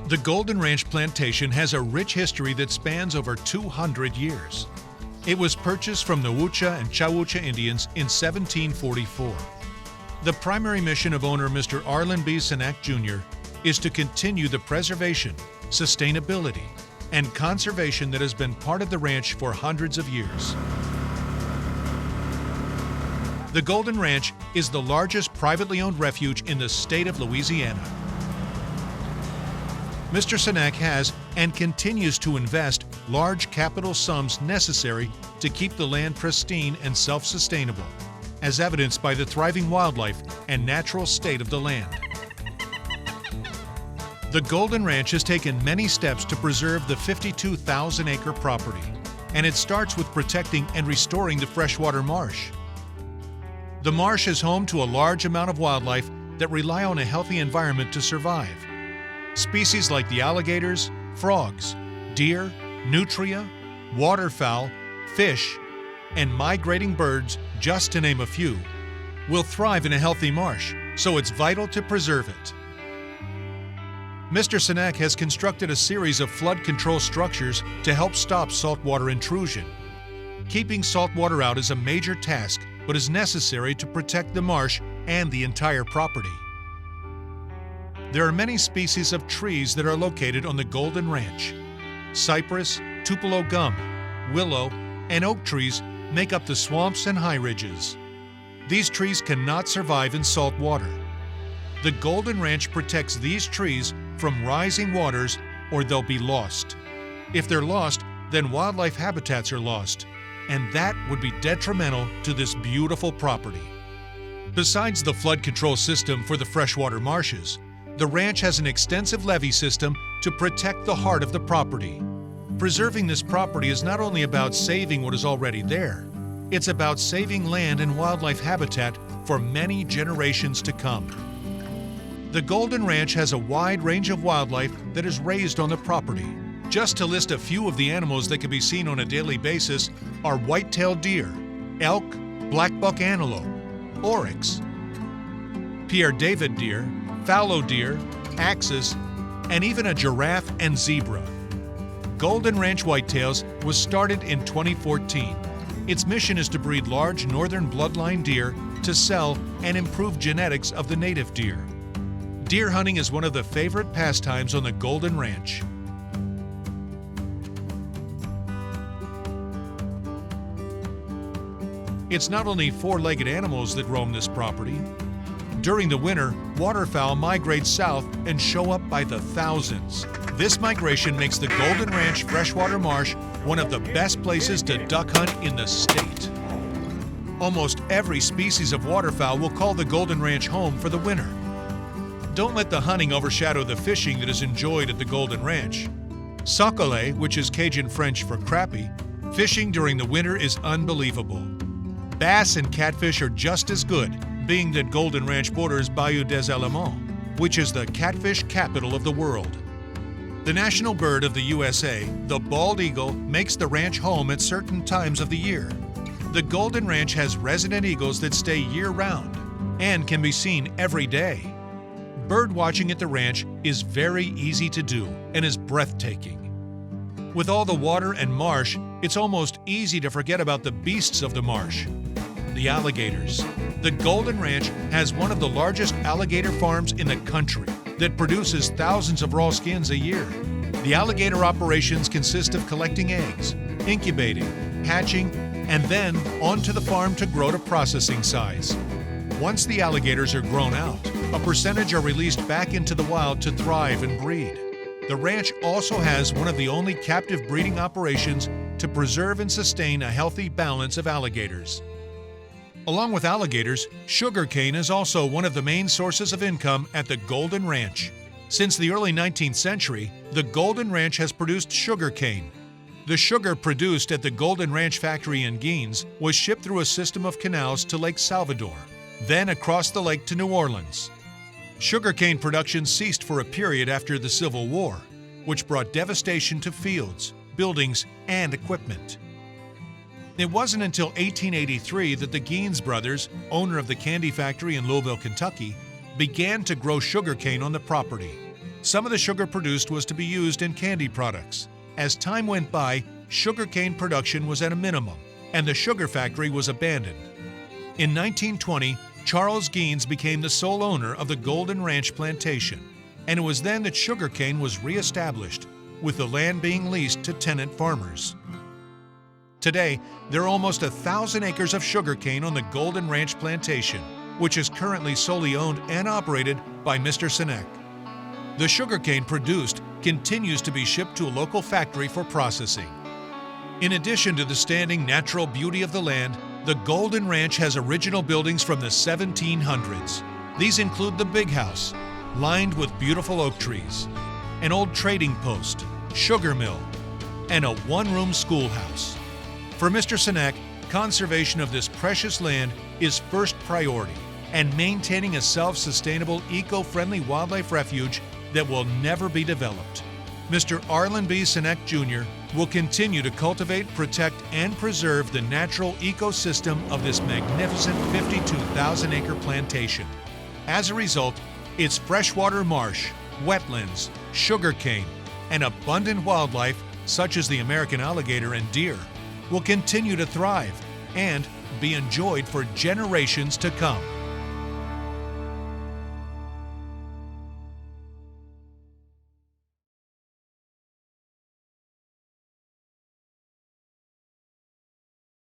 The Golden Ranch plantation has a rich history that spans over 200 years. It was purchased from the Wucha and Chawucha Indians in 1744. The primary mission of owner Mr. Arlen Benny Cenac Jr. is to continue the preservation, sustainability, and conservation that has been part of the ranch for hundreds of years. The Golden Ranch is the largest privately owned refuge in the state of Louisiana. Mr. Cenac has and continues to invest large capital sums necessary to keep the land pristine and self-sustainable, as evidenced by the thriving wildlife and natural state of the land. The Golden Ranch has taken many steps to preserve the 52,000-acre property, and it starts with protecting and restoring the freshwater marsh. The marsh is home to a large amount of wildlife that rely on a healthy environment to survive. Species like the alligators, frogs, deer, nutria, waterfowl, fish, and migrating birds, just to name a few, will thrive in a healthy marsh, so it's vital to preserve it. Mr. Cenac has constructed a series of flood control structures to help stop saltwater intrusion. Keeping saltwater out is a major task, but is necessary to protect the marsh and the entire property. There are many species of trees that are located on the Golden Ranch. Cypress, tupelo gum, willow, and oak trees make up the swamps and high ridges. These trees cannot survive in salt water. The Golden Ranch protects these trees from rising waters or they'll be lost. If they're lost, then wildlife habitats are lost, and that would be detrimental to this beautiful property. Besides the flood control system for the freshwater marshes, the ranch has an extensive levee system to protect the heart of the property. Preserving this property is not only about saving what is already there, it's about saving land and wildlife habitat for many generations to come. The Golden Ranch has a wide range of wildlife that is raised on the property. Just to list a few of the animals that can be seen on a daily basis are white-tailed deer, elk, black-buck antelope, oryx, Pierre David deer, fallow deer, axis, and even a giraffe and zebra. Golden Ranch Whitetails was started in 2014. Its mission is to breed large northern bloodline deer to sell and improve genetics of the native deer. Deer hunting is one of the favorite pastimes on the Golden Ranch. It's not only four-legged animals that roam this property. During the winter, waterfowl migrate south and show up by the thousands. This migration makes the Golden Ranch freshwater marsh one of the best places to duck hunt in the state. Almost every species of waterfowl will call the Golden Ranch home for the winter. Don't let the hunting overshadow the fishing that is enjoyed at the Golden Ranch. Socole, which is Cajun French for crappie, fishing during the winter is unbelievable. Bass and catfish are just as good, being that Golden Ranch borders Bayou des Allemands, which is the catfish capital of the world. The national bird of the USA, the bald eagle, makes the ranch home at certain times of the year. The Golden Ranch has resident eagles that stay year-round and can be seen every day. Bird watching at the ranch is very easy to do and is breathtaking. With all the water and marsh, it's almost easy to forget about the beasts of the marsh, the alligators. The Golden Ranch has one of the largest alligator farms in the country that produces thousands of raw skins a year. The alligator operations consist of collecting eggs, incubating, hatching, and then onto the farm to grow to processing size. Once the alligators are grown out, a percentage are released back into the wild to thrive and breed. The ranch also has one of the only captive breeding operations to preserve and sustain a healthy balance of alligators. Along with alligators, sugarcane is also one of the main sources of income at the Golden Ranch. Since the early 19th century, the Golden Ranch has produced sugarcane. The sugar produced at the Golden Ranch factory in Gaines was shipped through a system of canals to Lake Salvador, then across the lake to New Orleans. Sugarcane production ceased for a period after the Civil War, which brought devastation to fields, buildings, and equipment. It wasn't until 1883 that the Gaines brothers, owner of the candy factory in Louisville, Kentucky, began to grow sugarcane on the property. Some of the sugar produced was to be used in candy products. As time went by, sugarcane production was at a minimum, and the sugar factory was abandoned. In 1920, Charles Gaines became the sole owner of the Golden Ranch plantation, and it was then that sugarcane was re-established, with the land being leased to tenant farmers. Today, there are almost 1,000 acres of sugarcane on the Golden Ranch plantation, which is currently solely owned and operated by Mr. Cenac. The sugarcane produced continues to be shipped to a local factory for processing. In addition to the standing natural beauty of the land, the Golden Ranch has original buildings from the 1700s. These include the Big House, lined with beautiful oak trees, an old trading post, sugar mill, and a one-room schoolhouse. For Mr. Cenac, conservation of this precious land is first priority, and maintaining a self-sustainable, eco-friendly wildlife refuge that will never be developed. Mr. Arlen Benny Cenac Jr. will continue to cultivate, protect, and preserve the natural ecosystem of this magnificent 52,000-acre plantation. As a result, its freshwater marsh, wetlands, sugarcane, and abundant wildlife such as the American alligator and deer will continue to thrive and be enjoyed for generations to come.